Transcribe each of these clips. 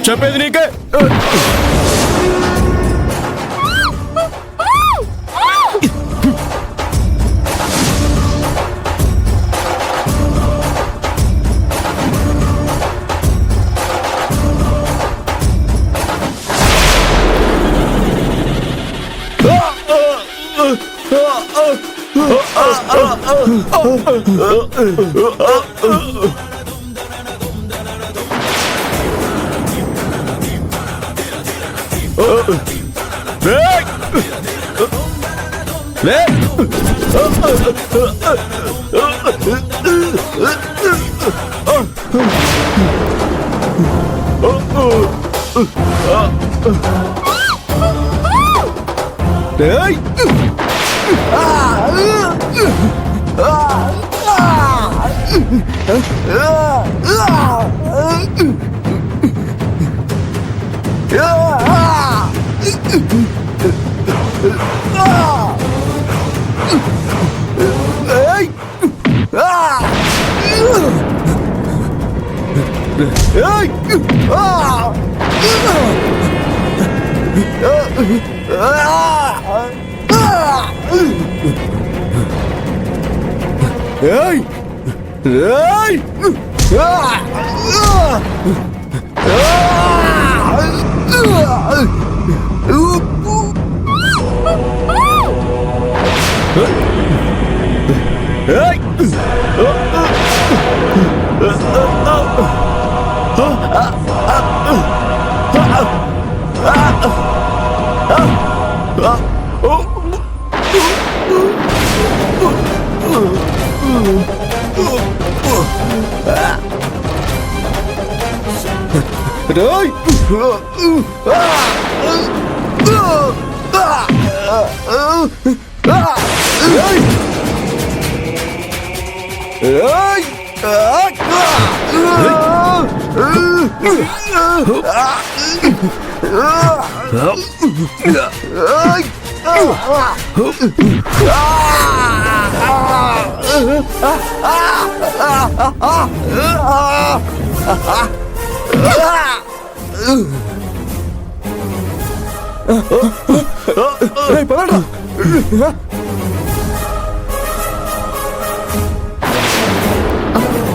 చెప్పేది నీకే.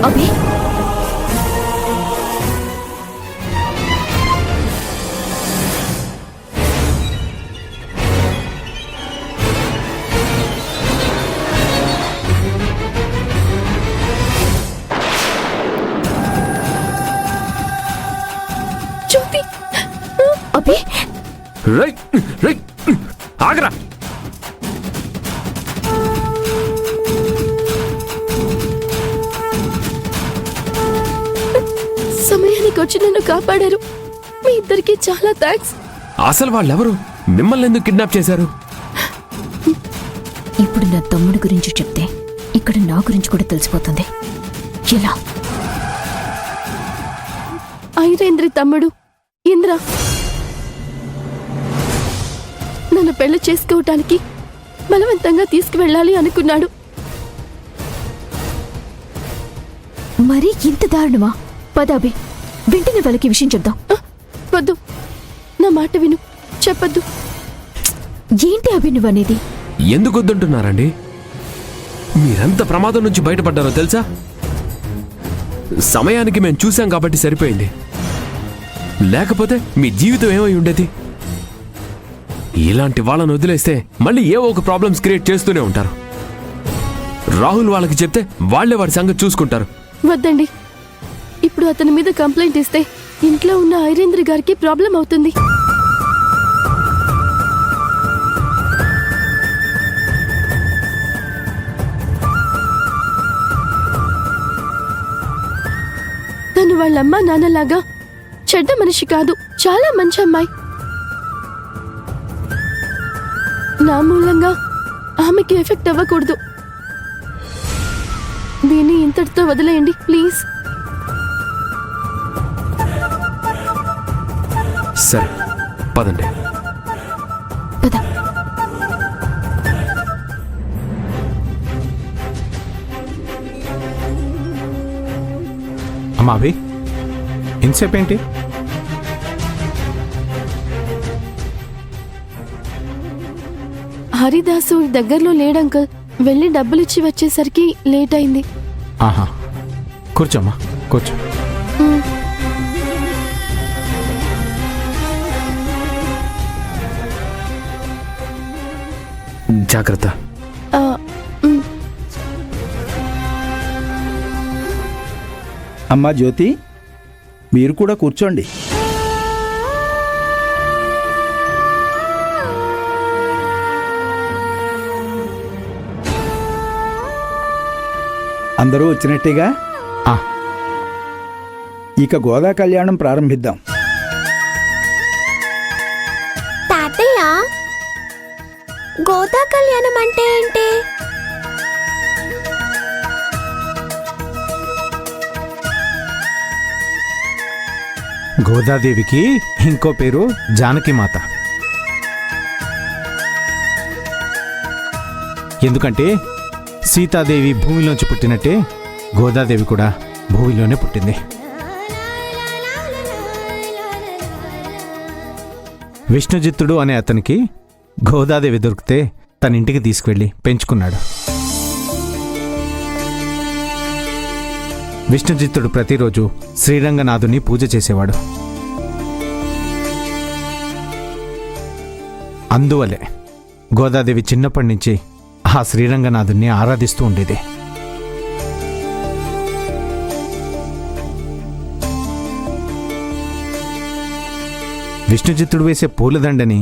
అభి జ్యోతి అభి ఆగరా. సమయానికి వచ్చి నన్ను కాపాడారు. మీ ఇద్దరికి చాలా థ్యాంక్స్. అసలు వాళ్ళెవరు? మిమ్మల్ని ఎందుకు కిడ్నాప్ చేశారు? ఇప్పుడు నా తమ్ముడి గురించి చెప్తే ఇక్కడ నా గురించి కూడా తెలిసిపోతుంది. ఎలా? ఐరేంద్రి తమ్ముడు ఇంద్ర నన్ను పెళ్లి చేసుకోవటానికి బలవంతంగా తీసుకువెళ్ళాలి అనుకున్నాడు. మరి ఇంత దారుణమా? పదాబి వెంటనే వాళ్ళకి విషయం చెప్దాం. వద్దు, నా మాట విను, చెప్పద్దు. ఏంటి అభి నువ్వు అనేది? ఎందుకు వద్దంటున్నారండి? మీరెంత ప్రమాదం నుంచి బయటపడ్డారో తెలుసా? సమయానికి మేము చూసాం కాబట్టి సరిపోయింది. లేకపోతే మీ జీవితం ఏమై ఉండేది? ఇలాంటి వాళ్ళను వదిలేస్తే మళ్ళీ ఏవో ఒక ప్రాబ్లమ్స్ క్రియేట్ చేస్తూనే ఉంటారు. రాహుల్ వాళ్ళకి చెప్తే వాళ్లే వాడి సంగతి చూసుకుంటారు. వద్దండి, ఇప్పుడు అతని మీద కంప్లైంట్ ఇస్తే ఇంట్లో ఉన్న ఐరేంద్ర గారికి ప్రాబ్లం అవుతుంది. తను వాళ్ళమ్మ నాన్నలాగా చెడ్డ మనిషి కాదు, చాలా మంచి అమ్మాయి. నా మూలంగా ఆమెకి ఎఫెక్ట్ అవ్వకూడదు. దీన్ని ఇంతటితో వదిలేయండి ప్లీజ్. సరే పదండి. పద. అమ్మా అభి, ఇంతసేపు ఏంటి? హరిదాసు దగ్గరలో లేడు అంకుల్. వెళ్ళి డబ్బులిచ్చి వచ్చేసరికి లేట్ అయింది. ఆహా, కూర్చోమ్మా, కూర్చో. జాగ్రత్త. ఆ, మ్, అమ్మా జ్యోతి, మీరు కూడా కూర్చోండి. అందరూ వచ్చినట్టేగా? ఆ, ఇక గోదా కళ్యాణం ప్రారంభిద్దాం. తాతయ్య, గోదా కళ్యాణం అంటే ఏంటి? గోదాదేవికి ఇంకో పేరు జానకిమాత. ఎందుకంటే సీతాదేవి భూమిలోంచి పుట్టినట్టే గోదాదేవి కూడా భూమిలోనే పుట్టింది. విష్ణుజిత్తుడు అనే అతనికి గోదాదేవి దొరికితే తన ఇంటికి తీసుకువెళ్ళి పెంచుకున్నాడు. విష్ణుజిత్తుడు ప్రతిరోజు శ్రీరంగనాథుని పూజ చేసేవాడు. అందువలే గోదాదేవి చిన్నప్పటి నుంచి ఆ శ్రీరంగనాథుని ఆరాధిస్తూ ఉండేది. విష్ణుజిత్తుడు వేసే పూలదండని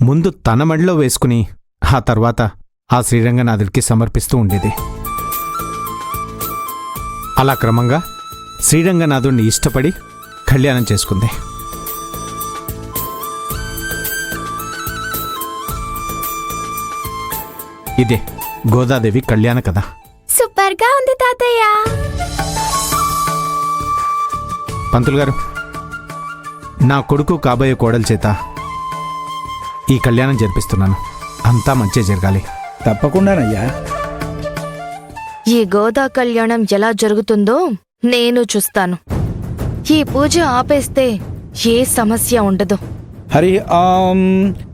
ముందు తన మడిలో వేసుకుని ఆ తర్వాత ఆ శ్రీరంగనాథుడికి సమర్పిస్తూ ఉండేది. అలా క్రమంగా శ్రీరంగనాథుడిని ఇష్టపడి కళ్యాణం చేసుకుంది. ఇదే గోదాదేవి కళ్యాణ కథ. సూపర్ గా ఉంది తాతయ్య. పంతులు గారు, నా కొడుకు కాబోయే కోడల చేత ఈ కళ్యాణం జరిపిస్తున్నాను. అంతా మంచి జరగాలి. తప్పకుండానయ్యా. ఈ గోదా కళ్యాణం ఎలా జరుగుతుందో నేను చూస్తాను. ఈ పూజ ఆపేస్తే ఏ సమస్య ఉండదు. హరి ఓం.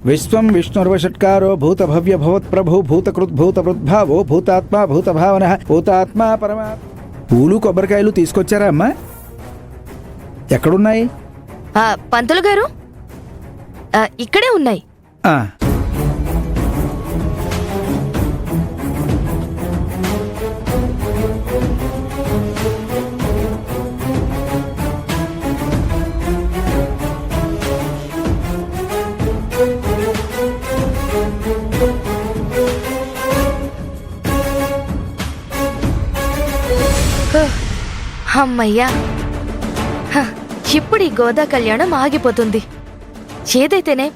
విశ్వం విష్ణుర్వషట్కారో భూత భవ్య భవత్ ప్రభు భూతకృత్ భూత వృద్భావో భూతాత్మ భూత భావన భూతాత్మ పరమాత్మ. పూలు కొబ్బరికాయలు తీసుకొచ్చారా అమ్మా? ఎక్కడున్నాయి? పంతులు గారు, ఇక్కడే ఉన్నాయి. ఆ, అమ్మయ్యా, ఇప్పుడు ఈ గోదా కళ్యాణం ఆగిపోతుంది. ఏదైతేనే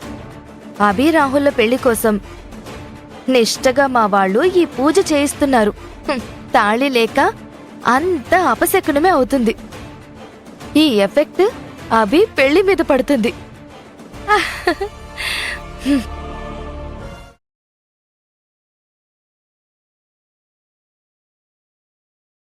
అభి రాహుల్ల పెళ్లి కోసం నిష్టగా మా వాళ్ళు ఈ పూజ చేయిస్తున్నారు. తాళి లేక అంత అపశకునమే అవుతుంది. ఈ ఎఫెక్ట్ అభి పెళ్లి మీద పడుతుంది.